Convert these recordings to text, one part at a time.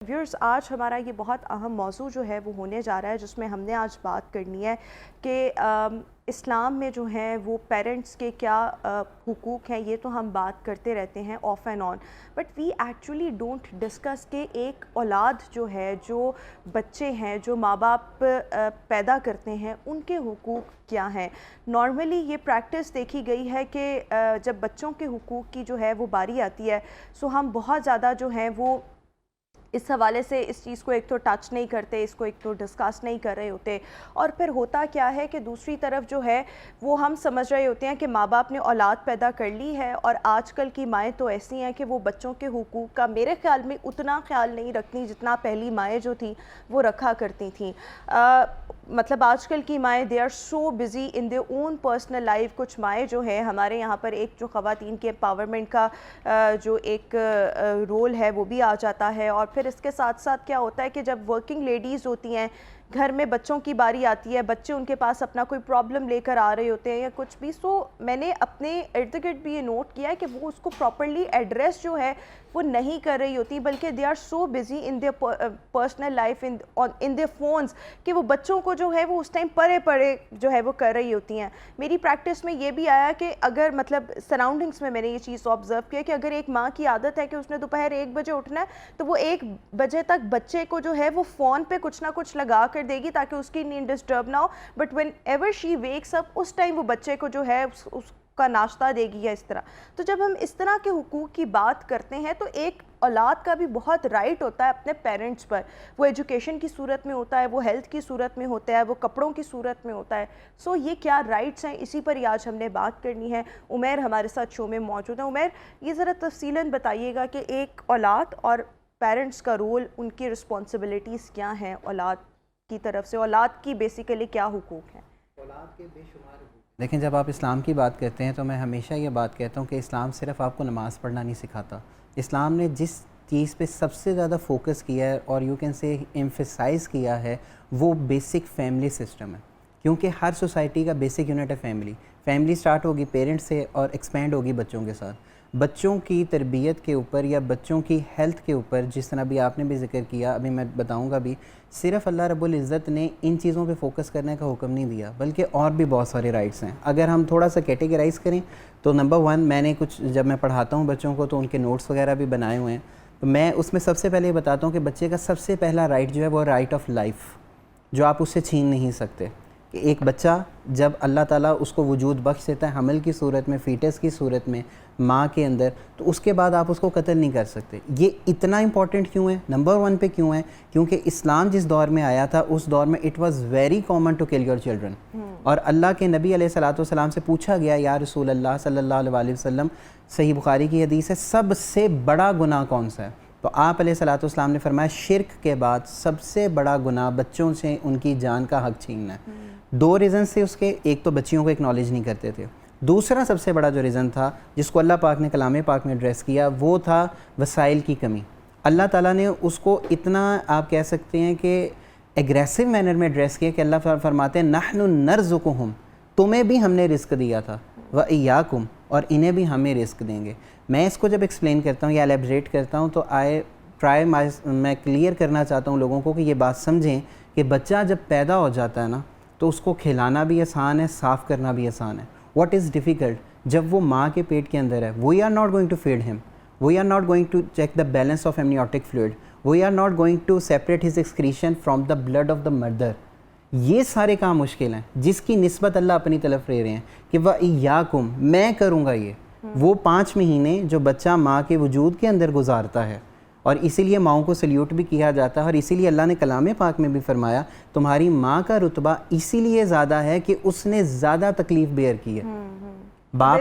Viewers آج ہمارا یہ بہت اہم موضوع جو ہے وہ ہونے جا رہا ہے، جس میں ہم نے آج بات کرنی ہے کہ اسلام میں جو ہیں وہ پیرنٹس کے کیا حقوق ہیں. یہ تو ہم بات کرتے رہتے ہیں off and on, but we actually don't discuss کہ ایک اولاد جو ہے، جو بچے ہیں، جو ماں باپ پیدا کرتے ہیں، ان کے حقوق کیا ہیں. نارملی یہ پریکٹس دیکھی گئی ہے کہ جب بچوں کے حقوق کی جو ہے وہ باری آتی ہے، سو ہم بہت زیادہ جو ہیں وہ اس حوالے سے اس چیز کو ایک تو ٹچ نہیں کرتے، اس کو ایک تو ڈسکس نہیں کر رہے ہوتے. اور پھر ہوتا کیا ہے کہ دوسری طرف جو ہے وہ ہم سمجھ رہے ہوتے ہیں کہ ماں باپ نے اولاد پیدا کر لی ہے، اور آج کل کی مائیں تو ایسی ہیں کہ وہ بچوں کے حقوق کا میرے خیال میں اتنا خیال نہیں رکھتی جتنا پہلی مائیں جو تھیں وہ رکھا کرتی تھیں. مطلب آج کل کی مائیں they are so busy in their own personal life. کچھ مائیں جو ہیں ہمارے یہاں پر ایک جو خواتین کے امپاورمنٹ کا جو ایک رول ہے وہ بھی آ جاتا ہے. اور پھر اس کے ساتھ ساتھ کیا ہوتا ہے کہ جب ورکنگ لیڈیز ہوتی ہیں، گھر میں بچوں کی باری آتی ہے، بچے ان کے پاس اپنا کوئی پرابلم لے کر آ رہے ہوتے ہیں یا کچھ بھی، سو میں نے اپنے ارد گرد بھی یہ نوٹ کیا ہے کہ وہ اس کو پراپرلی ایڈریس جو ہے وہ نہیں کر رہی ہوتی، بلکہ they are so busy in their personal life in their phones کہ وہ بچوں کو جو ہے وہ اس ٹائم پڑے جو ہے وہ کر رہی ہوتی ہیں. میری پریکٹس میں یہ بھی آیا کہ اگر مطلب سراؤنڈنگس میں نے یہ چیز آبزرو کیا کہ اگر ایک ماں کی عادت ہے کہ اس نے دوپہر 1 بجے اٹھنا ہے، تو وہ 1 بجے تک بچے کو جو ہے وہ فون پہ کچھ نہ کچھ لگا کر دے گی تاکہ اس کی نیند ڈسٹرب نہ ہو. But whenever she wakes up, اس ٹائم وہ بچے کو جو ہے اس کا ناشتہ دے گی یا اس طرح. تو جب ہم اس طرح کے حقوق کی بات کرتے ہیں تو ایک اولاد کا بھی بہت رائٹ ہوتا ہے اپنے پیرنٹس پر. وہ ایجوکیشن کی صورت میں ہوتا ہے، وہ ہیلتھ کی صورت میں ہوتا ہے، وہ کپڑوں کی صورت میں ہوتا ہے. سو یہ کیا رائٹس ہیں، اسی پر ہی آج ہم نے بات کرنی ہے. عمیر ہمارے ساتھ شو میں موجود ہیں. عمیر، یہ ذرا تفصیلاً بتائیے گا کہ ایک اولاد اور پیرنٹس کا رول، ان کی رسپانسبلٹیز کیا ہیں اولاد کی طرف سے، اولاد کی بیسیکلی کیا حقوق ہیں؟ اولاد کے بے شمار حقوق. دیکھیں، جب آپ اسلام کی بات کرتے ہیں تو میں ہمیشہ یہ بات کہتا ہوں کہ اسلام صرف آپ کو نماز پڑھنا نہیں سکھاتا. اسلام نے جس چیز پہ سب سے زیادہ فوکس کیا ہے اور یو کین سے ایمفیسائز کیا ہے، وہ بیسک فیملی سسٹم ہے. کیونکہ ہر سوسائٹی کا بیسک یونٹ ہے فیملی. فیملی سٹارٹ ہوگی پیرنٹس سے اور ایکسپینڈ ہوگی بچوں کے ساتھ. بچوں کی تربیت کے اوپر یا بچوں کی ہیلتھ کے اوپر، جس طرح بھی آپ نے بھی ذکر کیا، ابھی میں بتاؤں گا بھی، صرف اللہ رب العزت نے ان چیزوں پہ فوکس کرنے کا حکم نہیں دیا، بلکہ اور بھی بہت سارے رائٹس ہیں. اگر ہم تھوڑا سا کیٹیگرائز کریں تو نمبر 1، میں نے کچھ جب میں پڑھاتا ہوں بچوں کو تو ان کے نوٹس وغیرہ بھی بنائے ہوئے ہیں، تو میں اس میں سب سے پہلے یہ بتاتا ہوں کہ بچے کا سب سے پہلا رائٹ جو ہے وہ رائٹ آف لائف، جو آپ اس سے چھین نہیں سکتے. کہ ایک بچہ جب اللہ تعالیٰ اس کو وجود بخش دیتا ہے حمل کی صورت میں، فیٹس کی صورت میں، ماں کے اندر، تو اس کے بعد آپ اس کو قتل نہیں کر سکتے. یہ اتنا امپورٹنٹ کیوں ہے، نمبر 1 پہ کیوں ہے؟ کیونکہ اسلام جس دور میں آیا تھا اس دور میں it was very common to kill your children. اور اللہ کے نبی علیہ الصلوۃ والسلام سے پوچھا گیا، یا رسول اللہ صلی اللہ علیہ وسلم، صحیح بخاری کی حدیث ہے، سب سے بڑا گناہ کون سا ہے؟ تو آپ علیہ الصلوۃ والسلام نے فرمایا شرک کے بعد سب سے بڑا گناہ بچوں سے ان کی جان کا حق چھیننا ہے. 2 ریزنز تھے اس کے، ایک تو بچیوں کو ایکنالج نہیں کرتے تھے، دوسرا سب سے بڑا جو ریزن تھا جس کو اللہ پاک نے کلام پاک میں ایڈریس کیا وہ تھا وسائل کی کمی. اللہ تعالیٰ نے اس کو اتنا آپ کہہ سکتے ہیں کہ ایگریسو مینر میں ایڈریس کیا کہ اللہ فرماتے ہیں نحن نرزقہم، تمہیں بھی ہم نے رزق دیا تھا، وَإِيَّاكُمْ، اور انہیں بھی ہمیں رزق دیں گے. میں اس کو جب ایکسپلین کرتا ہوں یا الیبریٹ کرتا ہوں تو میں کلیئر کرنا چاہتا ہوں لوگوں کو کہ یہ بات سمجھیں کہ بچہ جب پیدا ہو جاتا ہے نا تو اس کو کھلانا بھی آسان ہے، صاف کرنا بھی آسان ہے. What is difficult? جب وہ ماں کے پیٹ کے اندر ہے، we are not going to feed him, we are not going to check the balance of amniotic fluid, we are not going to separate his excretion from the blood of the mother. یہ سارے کام مشکل ہیں جس کی نسبت اللہ اپنی طرف لے رہے ہیں کہ وَإِيَّاكُمْ، میں کروں گا یہ. وہ 5 مہینے جو بچہ ماں کے وجود کے اندر گزارتا ہے، اور اسی لیے ماؤں کو سلیوٹ بھی کیا جاتا ہے، اور اسی لیے اللہ نے کلام پاک میں بھی فرمایا تمہاری ماں کا رتبہ اسی لیے زیادہ ہے کہ اس نے زیادہ تکلیف بیئر کی ہے باپ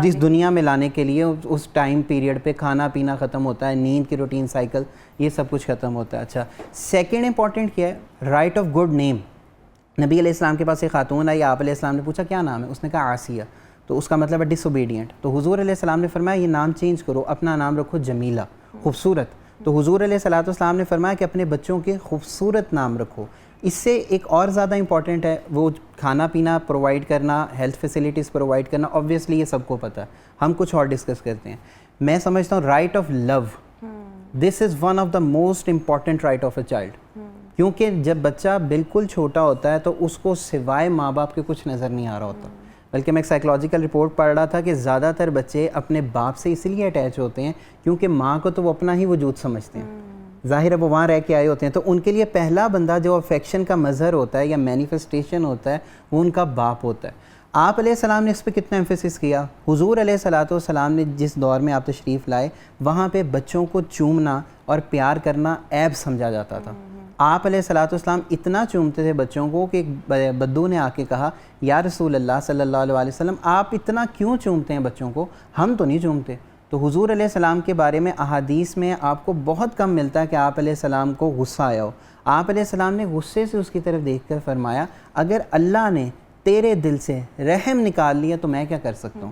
جس دنیا میں لانے کے لیے. اس ٹائم پیریڈ پہ کھانا پینا ختم ہوتا ہے، نیند کی روٹین سائیکل، یہ سب کچھ ختم ہوتا ہے. اچھا، سیکنڈ امپورٹنٹ کیا ہے؟ Right of good name. نبی علیہ السلام کے پاس ایک خاتون آئی، آپ علیہ السلام نے پوچھا کیا نام ہے؟ اس نے کہا آسیہ، تو اس کا مطلب ہے ڈس اوبیڈینٹ. تو حضور علیہ السلام نے فرمایا یہ نام چینج کرو، اپنا نام رکھو جمیلہ، خوبصورت. تو حضور علیہ الصلوۃ والسلام نے فرمایا کہ اپنے بچوں کے خوبصورت نام رکھو. اس سے ایک اور زیادہ امپورٹنٹ ہے وہ کھانا پینا پرووائڈ کرنا، ہیلتھ فیسلٹیز پرووائڈ کرنا. آبویسلی یہ سب کو پتہ ہے، ہم کچھ اور ڈسکس کرتے ہیں. میں سمجھتا ہوں right of love, this is one of the most important right of a child. کیونکہ جب بچہ بالکل چھوٹا ہوتا ہے تو اس کو سوائے ماں باپ کے کچھ نظر نہیں آ رہا ہوتا. بلکہ میں ایک سائیکلوجیکل رپورٹ پڑھ رہا تھا کہ زیادہ تر بچے اپنے باپ سے اس لیے اٹیچ ہوتے ہیں کیونکہ ماں کو تو وہ اپنا ہی وجود سمجھتے ہیں. ظاہر ہے وہ وہاں رہ کے آئے ہوتے ہیں, تو ان کے لیے پہلا بندہ جو افیکشن کا مظہر ہوتا ہے یا مینیفیسٹیشن ہوتا ہے وہ ان کا باپ ہوتا ہے. آپ علیہ السلام نے اس پہ کتنا ایمفیسس کیا. حضور علیہ السلام نے جس دور میں آپ تشریف لائے وہاں پہ بچوں کو چومنا اور پیار کرنا عیب سمجھا جاتا تھا. آپ علیہ السلام اتنا چومتے تھے بچوں کو کہ ایک بدو نے آ کے کہا یا رسول اللہ صلی اللہ علیہ وسلم آپ اتنا کیوں چومتے ہیں بچوں کو, ہم تو نہیں چومتے. تو حضور علیہ السلام کے بارے میں احادیث میں آپ کو بہت کم ملتا ہے کہ آپ علیہ السلام کو غصہ آیا ہو. آپ علیہ السلام نے غصے سے اس کی طرف دیکھ کر فرمایا اگر اللہ نے تیرے دل سے رحم نکال لیا تو میں کیا کر سکتا ہوں.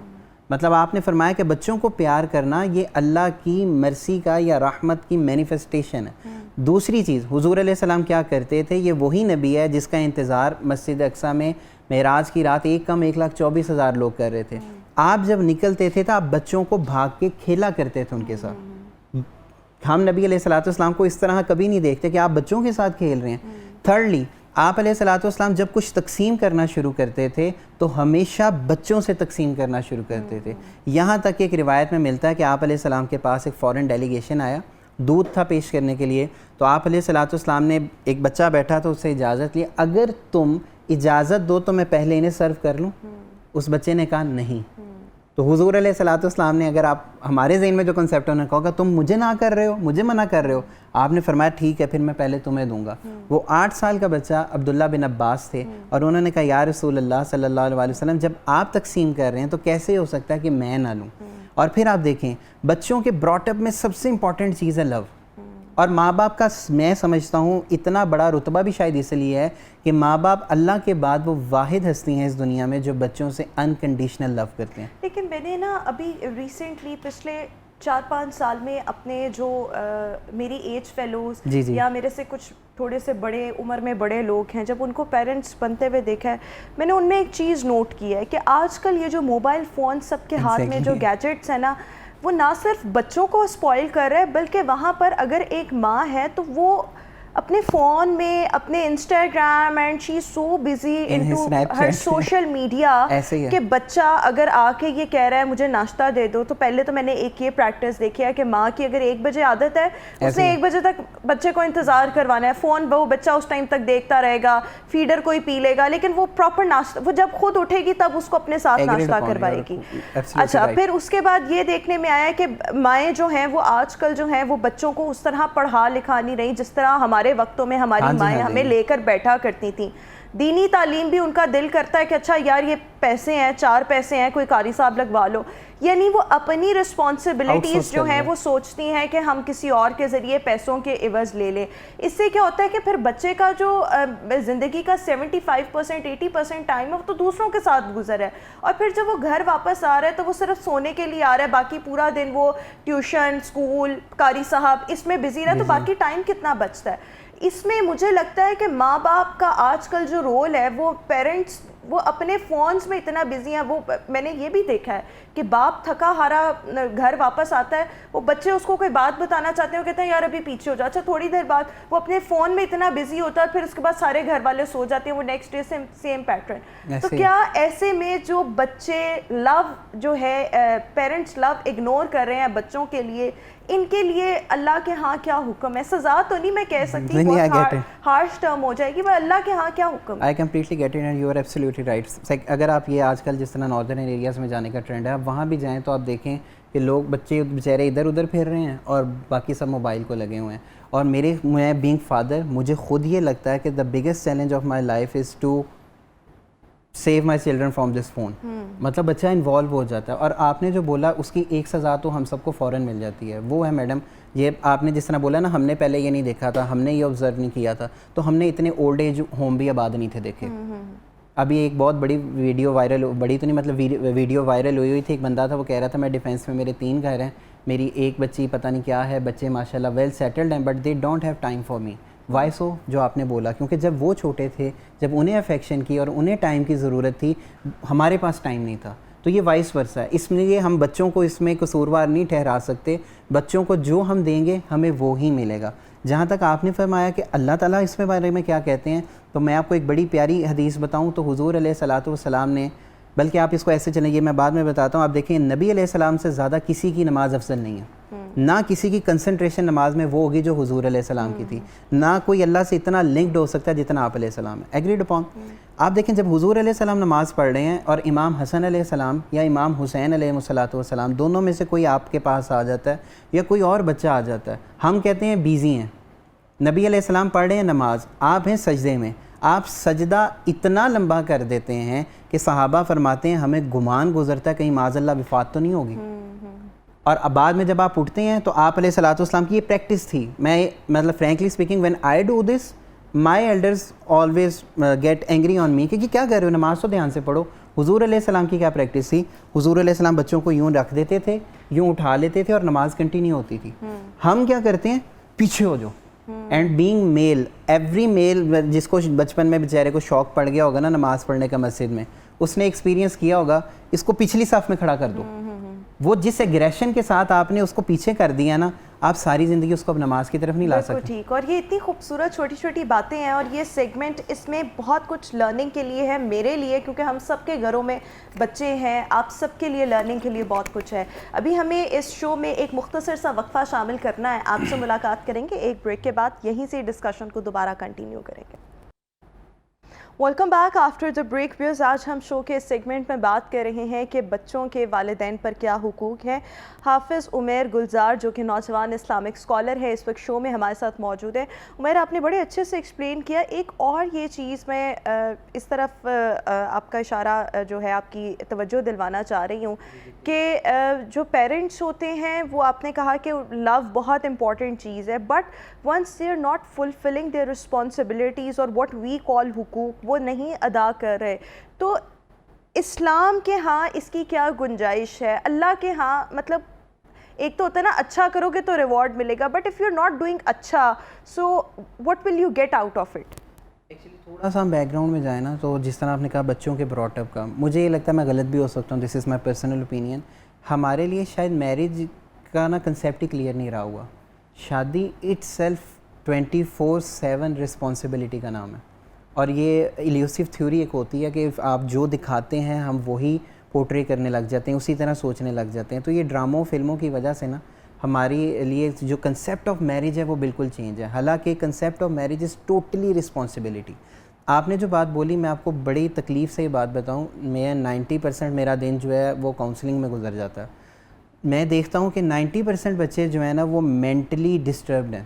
مطلب آپ نے فرمایا کہ بچوں کو پیار کرنا یہ اللہ کی مرسی کا یا رحمت کی مینیفیسٹیشن ہے. دوسری چیز, حضور علیہ السلام کیا کرتے تھے, یہ وہی نبی ہے جس کا انتظار مسجد اقصیٰ میں معراج کی رات 1,24,000 لوگ کر رہے تھے. آپ جب نکلتے تھے تو آپ بچوں کو بھاگ کے کھیلا کرتے تھے ان کے ساتھ. ہم نبی علیہ السلام کو اس طرح کبھی نہیں دیکھتے کہ آپ بچوں کے ساتھ کھیل رہے ہیں. تھرڈلی, آپ علیہ السلام جب کچھ تقسیم کرنا شروع کرتے تھے تو ہمیشہ بچوں سے تقسیم کرنا شروع کرتے تھے. یہاں تک ایک روایت میں ملتا ہے کہ آپ علیہ السلام کے پاس ایک فورن ڈیلیگیشن آیا, دودھ تھا پیش کرنے کے لیے, تو آپ علیہ السلام نے ایک بچہ بیٹھا تو اس سے اجازت لی, اگر تم اجازت دو تو میں پہلے انہیں سرو کر لوں. اس بچے نے کہا نہیں. تو حضور علیہ السلام نے, اگر آپ ہمارے ذہن میں جو کنسیپٹ ہے انہوں نے کہا تم مجھے نہ کر رہے ہو, مجھے منع کر رہے ہو, آپ نے فرمایا ٹھیک ہے پھر میں پہلے تمہیں دوں گا. وہ 8 سال کا بچہ عبداللہ بن عباس تھے اور انہوں نے کہا یا رسول اللہ صلی اللہ علیہ وسلم جب آپ تقسیم کر رہے ہیں تو کیسے ہو سکتا ہے کہ میں نہ لوں. اور پھر آپ دیکھیں بچوں کے براٹ اپ میں سب سے امپورٹنٹ چیز ہے لو. اور ماں باپ کا میں سمجھتا ہوں اتنا بڑا رتبہ بھی شاید اس لیے ہے کہ ماں باپ اللہ کے بعد وہ واحد ہستی ہیں اس دنیا میں جو بچوں سے انکنڈیشنل لو کرتے ہیں. لیکن میں نے نا ابھی ریسنٹلی پچھلے 4-5 سال میں اپنے جو میری ایج فیلوز یا میرے سے کچھ تھوڑے سے بڑے عمر میں بڑے لوگ ہیں, جب ان کو پیرنٹس بنتے ہوئے دیکھا ہے, میں نے ان میں ایک چیز نوٹ کی ہے کہ آج کل یہ جو موبائل فون سب کے ہاتھ میں جو گیجٹس ہیں نا, وہ نہ صرف بچوں کو اسپوائل کر رہے ہیں بلکہ وہاں پر اگر ایک ماں ہے تو وہ اپنے فون میں اپنے Instagram and she is so busy into Hare social media کہ بچہ اگر آ کے یہ کہہ رہا ہے مجھے ناشتہ دے دو, تو پہلے تو میں نے ایک یہ پریکٹس دیکھی ہے کہ ماں کی اگر 1 بجے عادت ہے اس نے 1 بجے تک بچے کو انتظار کروانا ہے, فون وہ بچہ اس ٹائم تک دیکھتا رہے گا, فیڈر کوئی پی لے گا, لیکن وہ پراپر ناشتہ وہ جب خود اٹھے گی تب اس کو اپنے ساتھ ناشتہ کروائے گی. اچھا, پھر اس کے بعد یہ دیکھنے میں آیا کہ مائیں جو ہیں وہ آج کل جو ہیں وہ بچوں کو اس طرح پڑھا لکھا نہیں رہی جس طرح ہمارے وقتوں میں ہماری مائیں ہمیں لے کر بیٹھا کرتی تھیں. دینی تعلیم بھی ان کا دل کرتا ہے کہ اچھا یار یہ پیسے ہیں, 4 پیسے ہیں, کوئی قاری صاحب لگوا لو. یعنی وہ اپنی رسپانسبلٹیز جو ہیں وہ سوچتی ہیں کہ ہم کسی اور کے ذریعے پیسوں کے عوض لے لیں. اس سے کیا ہوتا ہے کہ پھر بچے کا جو زندگی کا 75% 80% ٹائم ہے وہ تو دوسروں کے ساتھ گزر ہے, اور پھر جب وہ گھر واپس آ رہا ہے تو وہ صرف سونے کے لیے آ رہا ہے, باقی پورا دن وہ ٹیوشن, اسکول, قاری صاحب اس میں بزی رہا ہے, تو باقی ٹائم کتنا بچتا ہے. اس میں مجھے لگتا ہے کہ ماں باپ کا آج کل جو رول ہے وہ پیرنٹس وہ اپنے فونز میں اتنا بزی ہیں. وہ میں نے یہ بھی دیکھا ہے کہ باپ تھکا ہارا گھر واپس آتا ہے, وہ بچے اس کو کوئی بات بتانا چاہتے ہیں, وہ کہتے ہیں یار ابھی پیچھے ہو جا. اچھا تھوڑی دیر بعد وہ اپنے فون میں اتنا بزی ہوتا ہے, پھر اس کے بعد سارے گھر والے سو جاتے ہیں, وہ نیکسٹ ڈے سیم پیٹرن. تو کیا ایسے میں جو بچے لو جو ہے پیرنٹس لو اگنور کر رہے ہیں بچوں کے لیے, ان کے لیے اللہ کے ہاں کیا حکم ہے؟ سزا تو نہیں میں کہہ سکتی, بہت ہارش ٹرم ہو جائے گی, پر اللہ کے ہاں کیا حکم ہے؟ I completely get it and you are absolutely right. اگر آپ یہ آج کل جس طرح ناردرن ایریاز میں جانے کا ٹرینڈ ہے, آپ وہاں بھی جائیں تو آپ دیکھیں کہ لوگ بچے بیچارے ادھر ادھر پھر رہے ہیں اور باقی سب موبائل کو لگے ہوئے ہیں. اور میں بینگ فادر مجھے خود یہ لگتا ہے کہ the biggest challenge of my life is to save my children from this phone. مطلب بچہ انوالو ہو جاتا ہے, اور آپ نے جو بولا اس کی ایک سزا تو ہم سب کو فوراً مل جاتی ہے, وہ ہے میڈم یہ آپ نے جس طرح بولا نا, ہم نے پہلے یہ نہیں دیکھا تھا, ہم نے یہ آبزرو نہیں کیا تھا, تو ہم نے اتنے اولڈ ایج ہوم بھی آباد نہیں تھے دیکھے. ابھی ایک بہت بڑی ویڈیو وائرل, بڑی تو نہیں مطلب ویڈیو وائرل ہوئی تھی, ایک بندہ تھا وہ کہہ رہا تھا میں ڈیفینس میں میرے 3 گھر ہیں, میری ایک بچی پتہ نہیں کیا ہے, بچے ماشاء اللہ ویل سیٹلڈ ہیں, but they don't have time for me. Why so? جو آپ نے بولا, کیونکہ جب وہ چھوٹے تھے, جب انہیں افیکشن کی اور انہیں ٹائم کی ضرورت تھی, ہمارے پاس ٹائم نہیں تھا. تو یہ وائس ورسا ہے. اس لیے ہم بچوں کو اس میں قصوروار نہیں ٹھہرا سکتے. بچوں کو جو ہم دیں گے ہمیں وہ ہی ملے گا. جہاں تک آپ نے فرمایا کہ اللہ تعالیٰ اس میں بارے میں کیا کہتے ہیں, تو میں آپ کو ایک بڑی پیاری حدیث بتاؤں تو حضور علیہ الصلوۃ والسلام نے, بلکہ آپ اس کو ایسے چلیں, یہ میں بعد میں بتاتا ہوں. آپ دیکھیں نبی علیہ السلام سے زیادہ کسی کی نماز افضل نہیں ہے, نہ کسی کی کنسنٹریشن نماز میں وہ ہوگی جو حضور علیہ السلام کی تھی, نہ کوئی اللہ سے اتنا لنکڈ ہو سکتا ہے جتنا آپ علیہ السلام ہے. Agreed upon. آپ دیکھیں جب حضور علیہ السلام نماز پڑھ رہے ہیں اور امام حسن علیہ السلام یا امام حسین علیہ الصلوۃ والسلام دونوں میں سے کوئی آپ کے پاس آ جاتا ہے یا کوئی اور بچہ آ جاتا ہے, ہم کہتے ہیں بیزی ہیں. نبی علیہ السلام پڑھ رہے ہیں نماز, آپ ہیں سجدے میں, آپ سجدہ اتنا لمبا کر دیتے ہیں کہ صحابہ فرماتے ہیں ہمیں گمان گزرتا ہے کہیں معاذ اللہ وفات تو نہیں ہوگی. اور اب بعد میں جب آپ اٹھتے ہیں تو آپ علیہ الصلوۃ والسلام کی یہ پریکٹس تھی. میں مطلب frankly speaking when I do this my elders always get angry on me کہ کیا کر رہے ہو, نماز تو دھیان سے پڑھو. حضور علیہ السلام کی کیا پریکٹس تھی؟ حضور علیہ السلام بچوں کو یوں رکھ دیتے تھے, یوں اٹھا لیتے تھے اور نماز کنٹینیو ہوتی تھی. ہم کیا کرتے ہیں, پیچھے ہو جاؤ. اینڈ بینگ میل, ایوری میل جس کو بچپن میں بیچارے کو شوق پڑ گیا ہوگا نا نماز پڑھنے کا مسجد میں, اس نے ایکسپیرینس کیا ہوگا, اس کو پچھلی صف میں کھڑا کر دو. وہ جس ایگریشن کے ساتھ آپ نے اس کو پیچھے کر دیا نا, آپ ساری زندگی اس کو اب نماز کی طرف نہیں لا سکتے. ٹھیک. اور یہ اتنی خوبصورت چھوٹی چھوٹی باتیں ہیں, اور یہ سیگمنٹ اس میں بہت کچھ لرننگ کے لیے ہے میرے لیے, کیونکہ ہم سب کے گھروں میں بچے ہیں, آپ سب کے لیے لرننگ کے لیے بہت کچھ ہے. ابھی ہمیں اس شو میں ایک مختصر سا وقفہ شامل کرنا ہے, آپ سے ملاقات کریں گے ایک بریک کے بعد, یہیں سے ڈسکشن کو دوبارہ کنٹینیو کریں گے. Welcome back after the break viewers. آج ہم شو کے سیگمنٹ میں بات کر رہے ہیں کہ بچوں کے والدین پر کیا حقوق ہیں. حافظ عمیر گلزار جو کہ نوجوان اسلامک اسکالر ہے, اس وقت شو میں ہمارے ساتھ موجود ہیں. عمیر, آپ نے بڑے اچھے سے ایکسپلین کیا. ایک اور یہ چیز میں اس طرف آپ کا اشارہ جو ہے آپ کی توجہ دلوانا چاہ رہی ہوں کہ جو پیرنٹس ہوتے ہیں وہ آپ نے کہا کہ لو بہت امپورٹنٹ چیز ہے, but once they are not fulfilling their responsibilities اور واٹ وی کال حقوق وہ نہیں ادا کر رہے, تو اسلام کے ہاں اس کی کیا گنجائش ہے؟ اللہ کے ہاں مطلب ایک تو ہوتا ہے نا اچھا کرو گے تو ریوارڈ ملے گا, but if you are not doing اچھا so what will you get out of it? Actually تھوڑا سا ہم بیک گراؤنڈ میں جائیں نا, تو جس طرح آپ نے کہا بچوں کے براٹ اپ کا, مجھے یہ لگتا ہے میں غلط بھی ہو سکتا ہوں, دس از مائی پرسنل اوپینین, ہمارے لیے شاید میرج کا نا کنسیپٹ ہی کلیئر نہیں رہا ہوا. شادی اٹ سیلف 24/7 رسپانسبلٹی کا نام ہے, اور یہ ایلیوسو تھیوری ایک ہوتی ہے کہ آپ جو دکھاتے ہیں ہم وہی پورٹری کرنے لگ جاتے ہیں, اسی طرح سوچنے لگ جاتے ہیں. تو یہ ڈراموں فلموں کی وجہ سے نا ہماری لیے جو کنسیپٹ آف میرج ہے وہ بالکل چینج ہے. حالانکہ concept of marriage is totally responsibility. آپ نے جو بات بولی میں آپ کو بڑی تکلیف سے یہ بات بتاؤں, میں 90% میرا دن جو ہے وہ کاؤنسلنگ میں گزر جاتا ہے. میں دیکھتا ہوں کہ 90% بچے جو ہیں نا وہ مینٹلی ڈسٹربڈ ہیں,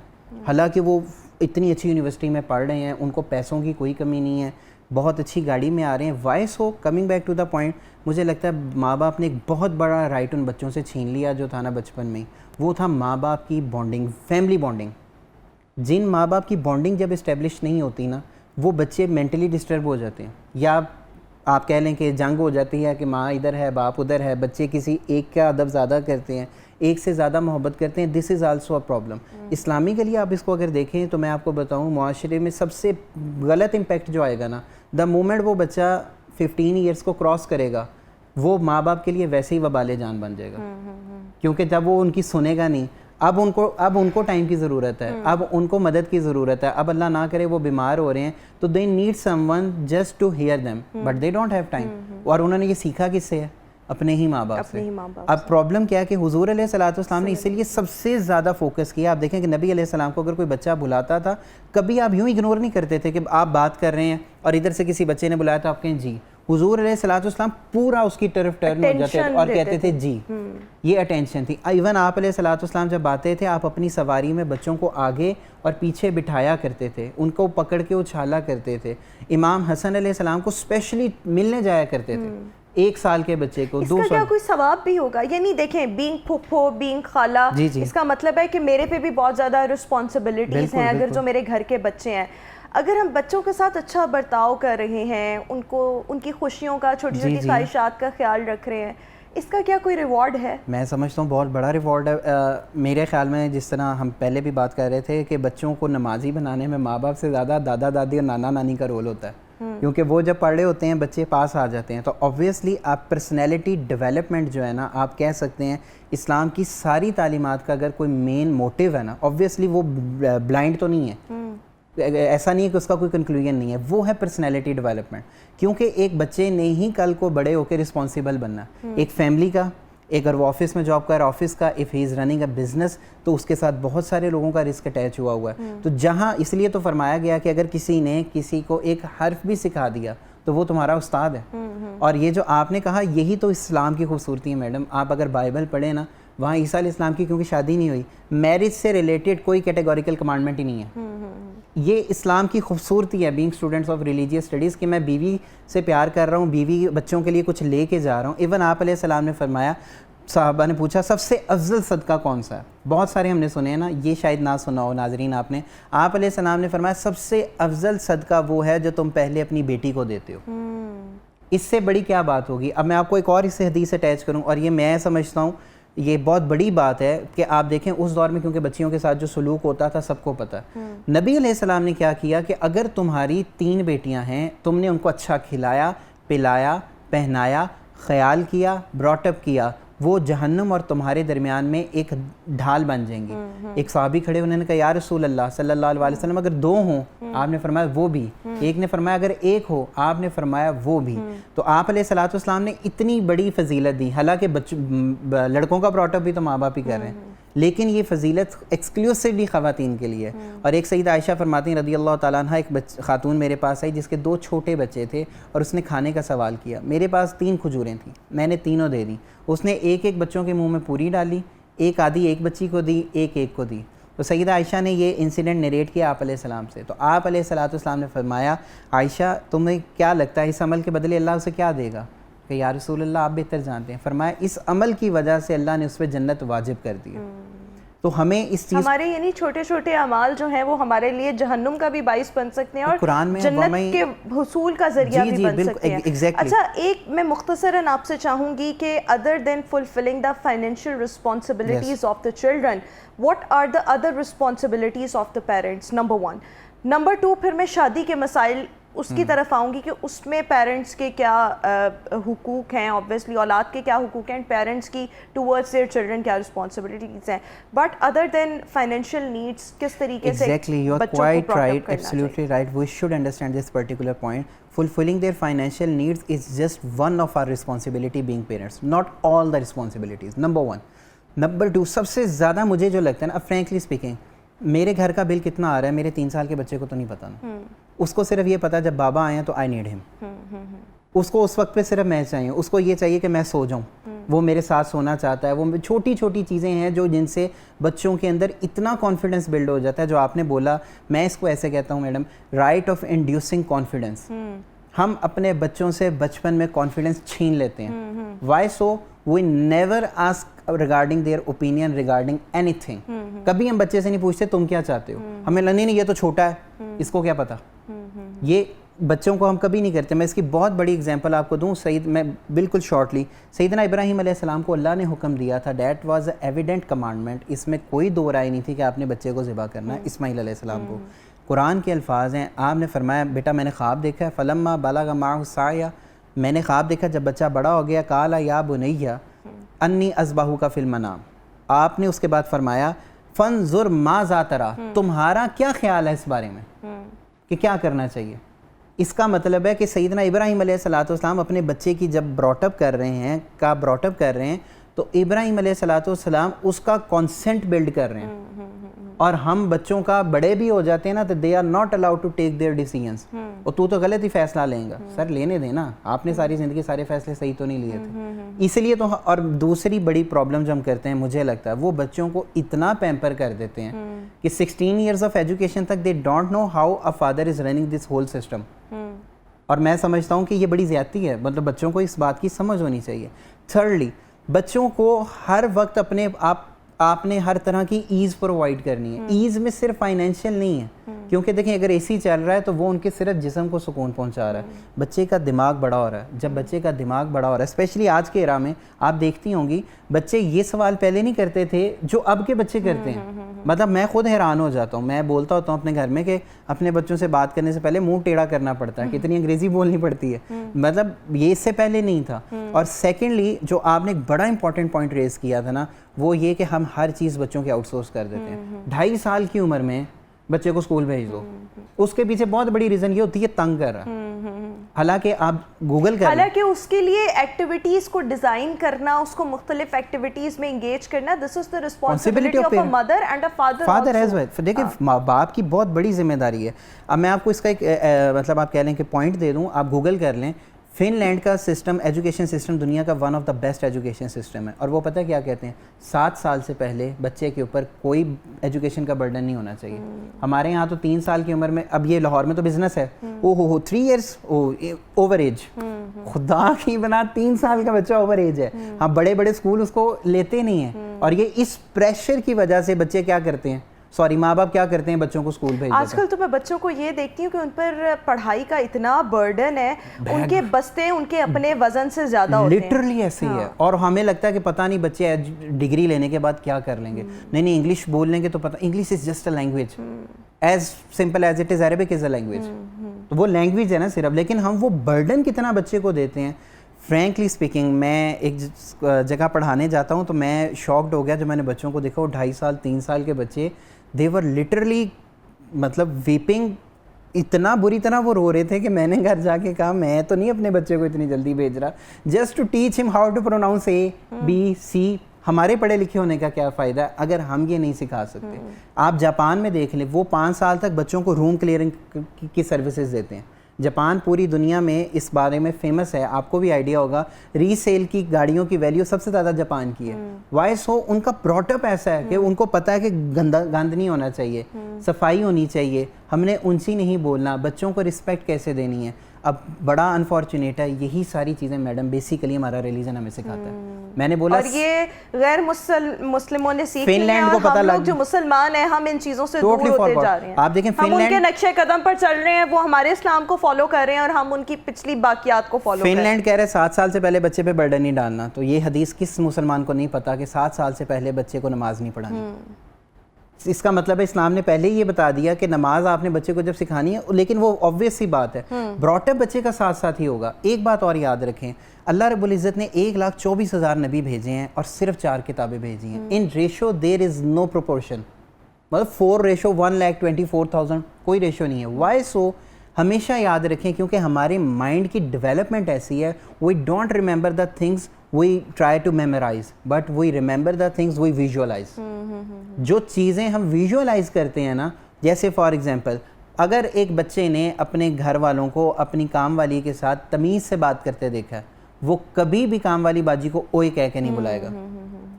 حالانکہ وہ اتنی اچھی یونیورسٹی میں پڑھ رہے ہیں, ان کو پیسوں کی کوئی کمی نہیں ہے, بہت اچھی گاڑی میں آ رہے ہیں. وائس ہو coming back to the point, مجھے لگتا ہے ماں باپ نے ایک بہت بڑا رائٹ ان بچوں سے چھین لیا جو تھا نا بچپن میں, وہ تھا ماں باپ کی بانڈنگ, فیملی بانڈنگ. جن ماں باپ کی بانڈنگ جب اسٹیبلش نہیں ہوتی نا وہ بچے مینٹلی ڈسٹرب ہو جاتے ہیں, یا آپ کہہ لیں کہ جنگ ہو جاتی ہے کہ ماں ادھر ہے باپ ادھر ہے, بچے کسی ایک کا ادب زیادہ کرتے ہیں, ایک سے زیادہ محبت کرتے ہیں. دس از آلسو اے پرابلم. اسلامی کے لیے آپ اس کو اگر دیکھیں تو میں آپ کو بتاؤں معاشرے میں سب سے غلط امپیکٹ جو آئے گا نا, دا مومنٹ وہ بچہ 15 ایئرس کو کراس کرے گا وہ ماں باپ کے لیے ویسے ہی وبال جان بن جائے گا, کیونکہ جب وہ ان کی سنے گا نہیں. اب ان کو ٹائم کی ضرورت ہے, اب ان کو مدد کی ضرورت ہے. اب اللہ نہ کرے وہ بیمار ہو رہے ہیں تو they need someone just to hear them, but they don't have time. اور انہوں نے یہ سیکھا کس سے ہے؟ اپنے ہی ماں باپ سے. اب پرابلم کیا ہے کہ حضور علیہ الصلوۃ والسلام نے اسی لیے سب سے زیادہ فوکس کیا. آپ دیکھیں کہ نبی علیہ السلام کو اگر کوئی بچہ بلاتا تھا کبھی آپ یوں اگنور نہیں کرتے تھے کہ آپ بات کر رہے ہیں اور ادھر سے کسی بچے نے بلایا تو آپ کہیں جی. حضور علیہ الصلوۃ والسلام پورا اس کی طرف ٹرن ہو جاتے تھے اور کہتے تھے جی. یہ اٹینشن تھی. ایون آپ علیہ الصلوۃ والسلام جب آتے تھے آپ اپنی سواری میں بچوں کو آگے اور پیچھے بٹھایا کرتے تھے, ان کو پکڑ کے اچھالا کرتے تھے. امام حسن علیہ السلام کو اسپیشلی ملنے جایا کرتے تھے, 1 سال کے بچے کو. اس کا کیا کوئی ثواب بھی ہوگا؟ یعنی دیکھیں بینگ پھپھو بینگ خالہ, اس کا مطلب ہے کہ میرے پہ بھی بہت زیادہ رسپانسبلٹیز ہیں اگر جو میرے گھر کے بچے ہیں. اگر ہم بچوں کے ساتھ اچھا برتاؤ کر رہے ہیں, ان کو ان کی خوشیوں کا چھوٹی چھوٹی خواہشات کا خیال رکھ رہے ہیں, اس کا کیا کوئی ریوارڈ ہے؟ میں سمجھتا ہوں بہت بڑا ریوارڈ ہے. میرے خیال میں جس طرح ہم پہلے بھی بات کر رہے تھے کہ بچوں کو نمازی بنانے میں ماں باپ سے زیادہ دادا دادی اور نانا نانی کا رول ہوتا ہے. کیونکہ وہ جب پڑھ رہے ہوتے ہیں بچے پاس آ جاتے ہیں. تو آبویسلی آپ پرسنالٹی ڈیولپمنٹ جو ہے نا آپ کہہ سکتے ہیں اسلام کی ساری تعلیمات کا اگر کوئی مین موٹیو ہے نا آبویسلی وہ بلائنڈ تو نہیں ہے, ایسا نہیں ہے کہ اس کا کوئی کنکلوژن نہیں ہے, وہ ہے پرسنالٹی ڈیولپمنٹ. کیونکہ ایک بچے نے ہی کل کو بڑے ہو کے رسپانسیبل بننا, ایک فیملی کا, اگر وہ آفس میں جاب کر آفس کا, if he is running a business تو اس کے ساتھ بہت سارے لوگوں کا رسک اٹیچ ہوا ہوا ہے. تو جہاں اس لیے تو فرمایا گیا کہ اگر کسی نے کسی کو ایک حرف بھی سکھا دیا تو وہ تمہارا استاد ہے. اور یہ جو آپ نے کہا یہی تو اسلام کی خوبصورتی ہے میڈم. آپ اگر بائبل پڑھیں نا وہاں عیسیٰ علیہ السلام کی کیونکہ شادی نہیں ہوئی, میرج سے ریلیٹڈ کوئی کیٹیگوریکل کمانڈمنٹ ہی نہیں ہے. یہ اسلام کی خوبصورتی ہے being students of religious studies کہ میں بیوی سے پیار کر رہا ہوں, بیوی بچوں کے لیے کچھ لے کے جا رہا ہوں. ایون آپ علیہ السلام نے فرمایا, صحابہ نے پوچھا سب سے افضل صدقہ کون سا ہے, بہت سارے ہم نے سنے ہیں نا, یہ شاید نہ سنا ہو ناظرین آپ نے. آپ علیہ السلام نے فرمایا سب سے افضل صدقہ وہ ہے جو تم پہلے اپنی بیٹی کو دیتے ہو. اس سے بڑی کیا بات ہوگی. اب میں آپ کو ایک اور اس سے حدیث اٹیچ کروں, اور یہ میں سمجھتا ہوں یہ بہت بڑی بات ہے کہ آپ دیکھیں اس دور میں کیونکہ بچیوں کے ساتھ جو سلوک ہوتا تھا سب کو پتہ ہے. نبی علیہ السلام نے کیا کیا کہ اگر تمہاری 3 بیٹیاں ہیں, تم نے ان کو اچھا کھلایا پلایا پہنایا خیال کیا براٹ اپ کیا, وہ جہنم اور تمہارے درمیان میں ایک ڈھال بن جائیں گی. ایک صحابی کھڑے انہوں نے کہا یا رسول اللہ صلی اللہ علیہ وسلم اگر 2 ہوں, آپ نے فرمایا وہ بھی. ایک نے فرمایا اگر 1 ہو, آپ نے فرمایا وہ بھی. تو آپ علیہ الصلوۃ والسلام نے اتنی بڑی فضیلت دی, حالانکہ لڑکوں کا براٹ اپ بھی تو ماں باپ ہی کر رہے ہیں, لیکن یہ فضیلت ایکسکلوسیولی خواتین کے لیے. اور ایک سیدہ عائشہ فرماتی ہیں رضی اللہ تعالیٰ عنہ, ایک خاتون میرے پاس آئی جس کے 2 چھوٹے بچے تھے اور اس نے کھانے کا سوال کیا. میرے پاس 3 کھجوریں تھیں, میں نے تینوں دے دیں. اس نے ایک بچوں کے منہ میں پوری ڈالی, ایک آدھی ایک بچی کو دی, ایک کو دی. تو سیدہ عائشہ نے یہ انسیڈنٹ نریٹ کیا آپ علیہ السلام سے. تو آپ علیہ الصلوۃ والسلام نے فرمایا عائشہ تمہیں کیا لگتا ہے اس عمل کے بدلے اللہ اسے کیا دے گا؟ کہ یا رسول اللہ آپ بہتر جانتے ہیں. فرمایا اس عمل کی وجہ سے اللہ نے اس پہ جنت واجب کر دی. تو ہمیں اس چیز ہمارے یعنی چھوٹے چھوٹے اعمال جو ہیں وہ ہمارے لیے جہنم کا بھی باعث بن سکتے ہیں اور قرآن میں جنت کے حصول کا ذریعہ بھی بن سکتے ہیں. اچھا ایک میں مختصراً آپ سے چاہوں گی کہ other than fulfilling the financial responsibilities of the children, what are the other responsibilities of the parents? Number 1. Number 2 پھر میں شادی کے مسائل اس کی طرف آؤں گی کہ اس میں پیرنٹس کے کیا حقوق ہیں, obviously اولاد کے کیا حقوق ہیں, پیرنٹس کی towards their children کیا responsibilities ہیں, but other than financial needs کس طریقے سے exactly you are بچوں کو quite brought up right, کرنا absolutely right. We should understand this particular point. Fulfilling their financial needs is just one of our responsibility being parents, not all the responsibilities. Number 1. Number 2, سب سے زیادہ مجھے جو لگتا ہے نا, اب frankly speaking, میرے گھر کا بل کتنا آ رہا ہے میرے 3 سال کے بچے کو تو نہیں پتا نا. اس کو صرف یہ پتا جب بابا آئے ہیں تو آئی نیڈ ہم. اس کو اس وقت پہ صرف میں چاہیے, اس کو یہ چاہیے کہ میں سو جاؤں, وہ میرے ساتھ سونا چاہتا ہے. وہ چھوٹی چھوٹی چیزیں ہیں جو جن سے بچوں کے اندر اتنا کانفیڈنس بلڈ ہو جاتا ہے. جو آپ نے بولا, میں اس کو ایسے کہتا ہوں madam, right of inducing confidence. ہم اپنے بچوں سے بچپن میں کانفیڈنس چھین لیتے ہیں. Why so? We never ask regarding their opinion regarding anything. کبھی ہم بچے سے نہیں پوچھتے تم کیا چاہتے ہو, ہمیں نہیں یہ تو چھوٹا ہے اس کو کیا پتا. یہ بچوں کو ہم کبھی نہیں کرتے. میں اس کی بہت بڑی اگزامپل آپ کو دوں. میں بالکل شارٹلی, سیدنا ابراہیم علیہ السلام کو اللہ نے حکم دیا تھا, that was a evident commandment, اس میں کوئی دو رائے نہیں تھی کہ آپ نے بچے کو ذبح کرنا ہے, اسماعیل علیہ السلام کو. قرآن کے الفاظ ہیں, آپ نے فرمایا بیٹا میں نے خواب دیکھا ہے, فلما بلغ معہ السعی, میں نے خواب دیکھا جب بچہ بڑا ہو گیا, قال یا بنی انی اذبحک فی المنام. آپ نے اس کے بعد فرمایا فانظر ماذا تری, تمہارا کیا خیال ہے اس بارے میں کہ کیا کرنا چاہیے. اس کا مطلب ہے کہ سیدنا ابراہیم علیہ السلام اپنے بچے کی جب براٹ اپ کر رہے ہیں تو ابراہیم علیہ السلام اس کا کانسنٹ بلڈ کر رہے ہیں. اور ہم بچوں کا بڑے بھی ہو جاتے ہیں نا تو they are not allowed to take their decisions. اور تو غلط ہی فیصلہ لیں گا. سر لینے دینا, آپ نے ساری زندگی سارے فیصلے صحیح تو نہیں لیے تھے. اس لیے تو. اور دوسری بڑی پرابلم جو ہم کرتے ہیں مجھے لگتا ہے وہ بچوں کو اتنا پیمپر کر دیتے ہیں کہ 16 ایئرز آف ایجوکیشن تک they don't know how a father is running this whole system. اور میں سمجھتا ہوں کہ یہ بڑی زیادتی ہے, مطلب بچوں کو اس بات کی سمجھ ہونی چاہیے. تھرڈلی, بچوں کو ہر وقت اپنے آپ نے ہر طرح کی ایز پرووائڈ کرنی ہے. ایز میں صرف فائنینشیل نہیں ہے, کیونکہ دیکھیں اگر اے سی چل رہا ہے تو وہ ان کے صرف جسم کو سکون پہنچا رہا ہے, بچے کا دماغ بڑا ہو رہا ہے. جب بچے کا دماغ بڑا ہو رہا ہے, اسپیشلی آج کے ایرا میں آپ دیکھتی ہوں گی, بچے یہ سوال پہلے نہیں کرتے تھے جو اب کے بچے کرتے ہیں. مطلب میں خود حیران ہو جاتا ہوں. میں بولتا ہوتا ہوں اپنے گھر میں کہ اپنے بچوں سے بات کرنے سے پہلے منہ ٹیڑھا کرنا پڑتا ہے, کتنی انگریزی بولنی پڑتی ہے. مطلب یہ اس سے پہلے نہیں تھا. اور سیکنڈلی جو آپ نے ایک بڑا امپورٹنٹ پوائنٹ ریز کیا تھا نا, وہ یہ کہ ہم ہر چیز بچوں کے آؤٹ سورس کر دیتے ہیں. 2.5 سال کی عمر میں بچے کو اسکول بھیج دو, اس کے پیچھے بہت بڑی ریزن یہ ہوتی ہے تنگ کر رہا. حالانکہ آپ گوگل کر, حالانکہ اس کے لیے ایکٹیویٹیز کو ڈیزائن کرنا, اس کو مختلف ایکٹیویٹیز میں انگیج کرنا, this is the responsibility of a mother and a father as well. دیکھیں ماں باپ کی بہت بڑی ذمہ داری ہے. اب میں آپ کو اس کا ایک مطلب آپ کہہ لیں کہ پوائنٹ دے دوں, آپ گوگل کر لیں. فن لینڈ کا سسٹم, ایجوکیشن سسٹم دنیا کا one of the best education system ہے. اور وہ پتہ ہے کیا کہتے ہیں, 7 سال سے پہلے بچے کے اوپر کوئی ایجوکیشن کا برڈن نہیں ہونا چاہیے. ہمارے یہاں تو 3 سال کی عمر میں, اب یہ لاہور میں تو بزنس ہے, او ہو 3 ایئرس اوور ایج. خدا کی بنا 3 سال کا بچہ اوور ایج ہے. ہاں بڑے بڑے اسکول اس کو لیتے نہیں ہیں, اور یہ اس پریشر کی وجہ سے بچے کیا کرتے ہیں, ماں باپ کیا کرتے ہیں, بچوں کو اسکول بھیج دیتے ہیں. آج کل تو میں بچوں کو یہ دیکھتی ہوں کہ ان پر پڑھائی کا اتنا برڈن ہے, ان کے بستے ان کے اپنے وزن سے زیادہ ہوتے ہیں. لٹرلی ایسے ہی ہے. اور ہمیں لگتا ہے کہ پتہ نہیں بچے ڈگری لینے کے بعد کیا کر لیں گے. نہیں انگلش بول لیں گے تو پتہ, English is just a language, as simple as it is Arabic is a language. تو وہ لینگویج ہے نا صرف, لیکن ہم وہ برڈن کتنا بچے کو دیتے ہیں. فرینکلی اسپیکنگ, میں ایک جگہ پڑھانے جاتا ہوں تو میں شاکڈ ہو گیا جب میں نے بچوں کو دیکھا. وہ 2.5 سال 3 سال کے بچے, they were literally مطلب ویپنگ, اتنا بری طرح وہ رو رہے تھے کہ میں نے گھر جا کے کہا میں تو نہیں اپنے بچے کو اتنی جلدی بھیج رہا, جسٹ ٹو ٹیچ ہم how to pronounce A B C. ہمارے پڑھے لکھے ہونے کا کیا فائدہ ہے اگر ہم یہ نہیں سکھا سکتے. آپ جاپان میں دیکھ لیں, وہ 5 سال تک بچوں کو روم کلیئرنگ کی سروسز دیتے ہیں. جاپان پوری دنیا میں اس بارے میں فیمس ہے, آپ کو بھی آئیڈیا ہوگا. ری سیل کی گاڑیوں کی ویلیو سب سے زیادہ جاپان کی ہے. وائی سو, ان کا براٹ اپ ایسا ہے کہ ان کو پتہ ہے کہ گند نہیں ہونا چاہیے, صفائی ہونی چاہیے, ہم نے انسی نہیں بولنا, بچوں کو رسپیکٹ کیسے دینی ہے. اب بڑا انفارچونیٹ ہے, یہی ساری چیزیں میڈم بیسیکلی ہمارا ریلیجن ہمیں سکھاتا ہے. میں نے بولا, اور یہ غیر مسلموں نے سیکھی ہے, اور ہم لوگ جو مسلمان ہیں ہم ان چیزوں سے دور ہوتے جا رہے ہیں. آپ دیکھیں ہم ان کے نقشے قدم پر چل رہے ہیں, وہ ہمارے اسلام کو فالو کر رہے ہیں اور ہم ان کی پچھلی باقیات کو فالو کر رہے ہیں. فن لینڈ کہہ رہے ہیں 7 سال سے پہلے بچے پہ برڈن نہیں ڈالنا. تو یہ حدیث کس مسلمان کو نہیں پتا کہ 7 سال سے پہلے بچے کو نماز نہیں پڑھانی. اس کا مطلب ہے اسلام نے پہلے ہی یہ بتا دیا کہ نماز آپ نے بچے کو جب سکھانی ہے, لیکن وہ آبویس سی بات ہے, براٹ اپ بچے کا ساتھ ساتھ ہی ہوگا. ایک بات اور یاد رکھیں, اللہ رب العزت نے 1,24,000 نبی بھیجے ہیں اور صرف 4 کتابیں بھیجی ہیں. ان ریشو دیر از نو پروپورشن, مطلب 4:1,24,000 کوئی ریشو نہیں ہے. وائی سو, ہمیشہ یاد رکھیں, کیونکہ ہمارے مائنڈ کی ڈیولپمنٹ ایسی ہے, we don't remember the things we try to memorise, but we remember the things we visualise. جو چیزیں ہم ویژولائز کرتے ہیں نا, جیسے فار ایگزامپل اگر ایک بچے نے اپنے گھر والوں کو اپنی کام والی کے ساتھ تمیز سے بات کرتے دیکھا ہے, وہ کبھی بھی کام والی باجی کو اوئے کہہ کے نہیں بلائے گا.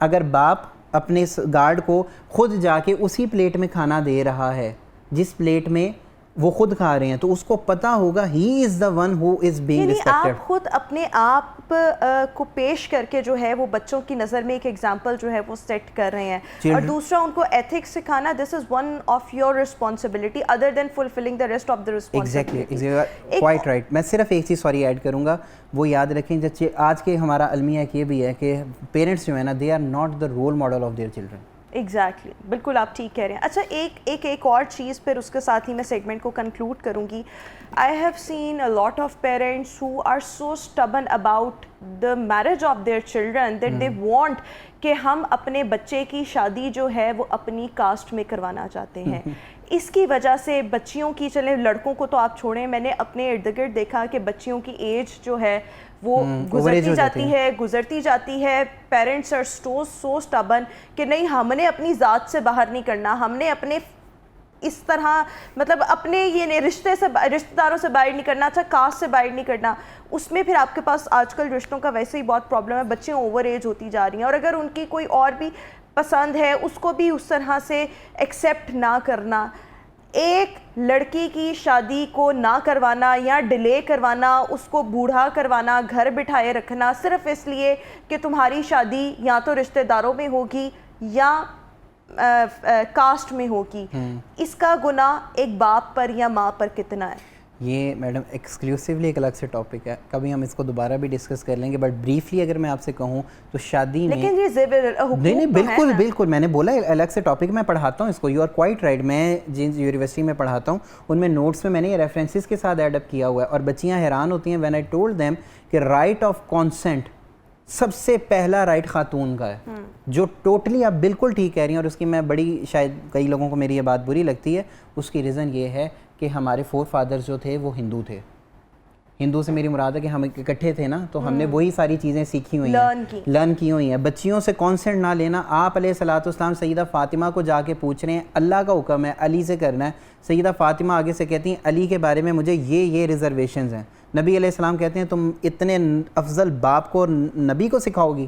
اگر باپ اپنے گارڈ کو خود جا کے اسی پلیٹ میں کھانا دے رہا ہے جس پلیٹ میں وہ خود کھا رہے ہیں, تو اس کو پتہ ہوگا he is the one who is being respected. آپ خود اپنے آپ کو پیش کر کے جو ہے وہ بچوں کی نظر میں ایک ایگزامپل جو ہے وہ سیٹ کر رہے ہیں. اور دوسرا ان کو ایتھکس سکھانا, this is one of your responsibility other than fulfilling the rest of the responsibility. Exactly, quite right. میں صرف ایک چیز سوری ایڈ کروں گا, وہ یاد رکھیں آج کے ہمارا المیہ یہ بھی ہے کہ پیرنٹس جو ہے نا, they are not the role model of their children. Exactly, بالکل آپ ٹھیک کہہ رہے ہیں. اچھا ایک اور چیز, پھر اس کے ساتھ ہی میں سیگمنٹ کو کنکلوڈ کروں گی. I have seen a lot of parents who are so stubborn about the marriage of their children that they want کہ ہم اپنے بچے کی شادی جو ہے وہ اپنی کاسٹ میں کروانا چاہتے ہیں. اس کی وجہ سے بچیوں کی, چلیں لڑکوں کو تو آپ چھوڑیں, میں نے اپنے ارد گرد دیکھا کہ بچیوں کی ایج جو ہے وہ گزرتی جاتی ہے. پیرنٹس آر سو اسٹبن کہ نہیں, ہم نے اپنی ذات سے باہر نہیں کرنا, ہم نے اپنے اس طرح مطلب اپنے یہ رشتے داروں سے باہر نہیں کرنا, اچھا کاسٹ سے باہر نہیں کرنا. اس میں پھر آپ کے پاس آج کل رشتوں کا ویسے ہی بہت پرابلم ہے, بچے اوور ایج ہوتی جا رہی ہیں, اور اگر ان کی کوئی اور بھی پسند ہے اس کو بھی اس طرح سے ایکسیپٹ نہ کرنا. ایک لڑکی کی شادی کو نہ کروانا یا ڈیلے کروانا, اس کو بوڑھا کروانا, گھر بٹھائے رکھنا صرف اس لیے کہ تمہاری شادی یا تو رشتہ داروں میں ہوگی یا کاسٹ میں ہوگی, اس کا گناہ ایک باپ پر یا ماں پر کتنا ہے؟ یہ میڈم ایکسکلوسیولی ایک الگ سے ٹاپک ہے, کبھی ہم اس کو دوبارہ بھی ڈسکس کر لیں گے, بٹ بریفلی اگر میں آپ سے کہوں تو شادی میں لیکن یہ زیور نہیں بالکل بالکل, میں نے بولا الگ سے ٹاپک, میں پڑھاتا ہوں اس کو, یو آر کوائٹ رائٹ. میں جن یونیورسٹی میں پڑھاتا ہوں ان میں نوٹس میں نے یہ ریفرنسز کے ساتھ ایڈ اپ کیا ہوا ہے, اور بچیاں حیران ہوتی ہیں وین آئی ٹولڈ دیم کہ رائٹ آف کانسنٹ سب سے پہلا رائٹ خاتون کا ہے, جو ٹوٹلی آپ بالکل ٹھیک کہہ رہی ہیں, اور اس کی میں بڑی, شاید کئی لوگوں کو میری یہ بات بری لگتی ہے, اس کی ریزن یہ ہے کہ ہمارے فور فادرز جو تھے وہ ہندو تھے. ہندو سے میری مراد ہے کہ ہم اکٹھے تھے نا, تو ہم نے وہی ساری چیزیں سیکھی ہوئی ہیں, لرن کی ہوئی ہیں. بچیوں سے کانسنٹ نہ لینا. آپ علیہ الصلوۃ والسلام سیدہ فاطمہ کو جا کے پوچھ رہے ہیں, اللہ کا حکم ہے علی سے کرنا ہے. سیدہ فاطمہ آگے سے کہتی ہیں علی کے بارے میں مجھے یہ ریزرویشنز ہیں. نبی علیہ السلام کہتے ہیں تم اتنے افضل باپ کو نبی کو سکھاؤ گی.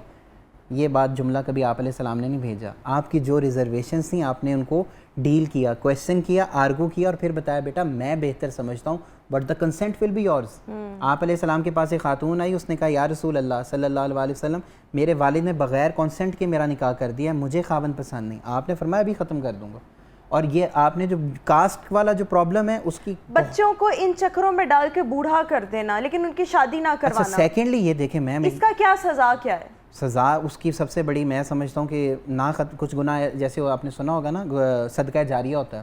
یہ بات جملہ کبھی آپ علیہ السلام نے نہیں بھیجا. آپ کی جو ریزرویشنز تھیں آپ نے ان کو ڈیل کیا, کویسچن کیا, آرگو کیا, اور پھر بتایا بیٹا میں بہتر سمجھتا ہوں but the consent will be yours. آپ علیہ السلام کے پاس ایک خاتون آئی, اس نے کہا یا رسول اللہ صلی اللہ علیہ وسلم میرے والد نے بغیر کنسنٹ کے میرا نکاح کر دیا, مجھے خاوند پسند نہیں. آپ نے فرمایا ابھی ختم کر دوں گا. اور یہ آپ نے جو کاسٹ والا جو پرابلم ہے اس کی, بچوں کو ان چکروں میں ڈال کے بوڑھا کر دینا لیکن ان کی شادی نہ کروانا. اچھا سیکنڈلی یہ دیکھیں میم, اس کا کیا سزا کیا ہے؟ سزا اس کی سب سے بڑی میں سمجھتا ہوں کہ نہ کچھ گناہ, جیسے آپ نے سنا ہوگا نا صدقہ جاریہ ہوتا ہے,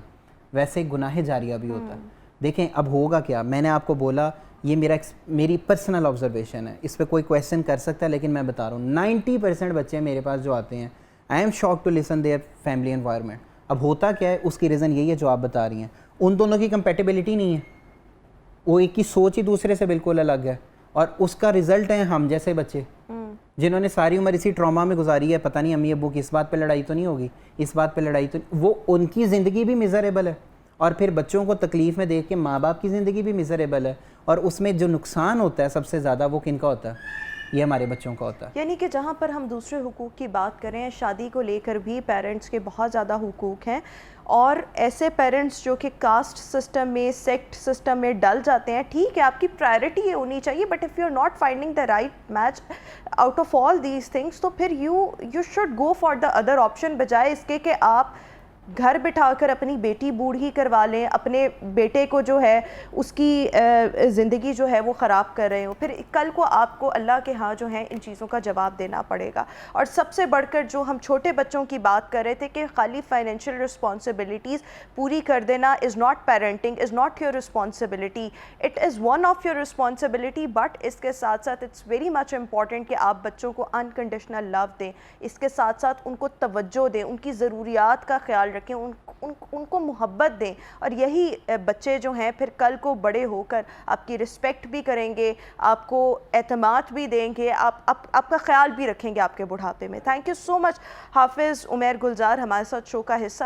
ویسے گناہ جاریہ بھی ہوتا ہے. دیکھیں اب ہوگا کیا, میں نے آپ کو بولا یہ میری پرسنل آبزرویشن ہے, اس پہ کوئی کویسچن کر سکتا ہے, لیکن میں بتا رہا ہوں 90% بچے میرے پاس جو آتے ہیں I am shock to listen their family environment. اب ہوتا کیا ہے, اس کی ریزن یہی ہے جو آپ بتا رہی ہیں, ان دونوں کی کمپیٹیبلٹی نہیں ہے, وہ ایک کی سوچ ہی دوسرے سے بالکل الگ ہے, اور اس کا رزلٹ ہے ہم جیسے بچے جنہوں نے ساری عمر اسی ٹراما میں گزاری ہے. پتہ نہیں امی ابو کی اس بات پہ لڑائی تو نہیں ہوگی, اس بات پہ لڑائی تو, وہ ان کی زندگی بھی میزریبل ہے, اور پھر بچوں کو تکلیف میں دیکھ کے ماں باپ کی زندگی بھی میزریبل ہے, اور اس میں جو نقصان ہوتا ہے سب سے زیادہ وہ کن کا ہوتا ہے, یہ ہمارے بچوں کا ہوتا ہے. یعنی کہ جہاں پر ہم دوسرے حقوق کی بات کریں, شادی کو لے کر بھی پیرنٹس کے بہت زیادہ حقوق ہیں, اور ایسے پیرنٹس جو کہ کاسٹ سسٹم میں, سیکٹ سسٹم میں ڈل جاتے ہیں, ٹھیک ہے آپ کی پرائرٹی یہ ہونی چاہیے, but if you are not finding the right match out of all these things, تو پھر you should go for the other option, بجائے اس کے کہ آپ گھر بٹھا کر اپنی بیٹی بوڑھی کروا لیں, اپنے بیٹے کو جو ہے اس کی زندگی جو ہے وہ خراب کر رہے ہوں. پھر کل کو آپ کو اللہ کے ہاں جو ہے ان چیزوں کا جواب دینا پڑے گا. اور سب سے بڑھ کر جو ہم چھوٹے بچوں کی بات کر رہے تھے کہ خالی فائنینشیل رسپانسبلٹیز پوری کر دینا is not parenting, is not your responsibility, it is one of your responsibility, but اس کے ساتھ ساتھ اٹس ویری مچ امپورٹنٹ کہ آپ بچوں کو انکنڈیشنل لو دیں, اس کے ساتھ ساتھ ان کو توجہ دیں, ان کی ضروریات کا خیال رکھیں, ان کو محبت دیں, اور یہی بچے جو ہیں پھر کل کو بڑے ہو کر آپ کی رسپیکٹ بھی کریں گے, آپ کو اعتماد بھی دیں گے, آپ کا خیال بھی رکھیں گے آپ کے بڑھاپے میں. تھینک یو سو مچ حافظ عمیر گلزار ہمارے ساتھ شو کا حصہ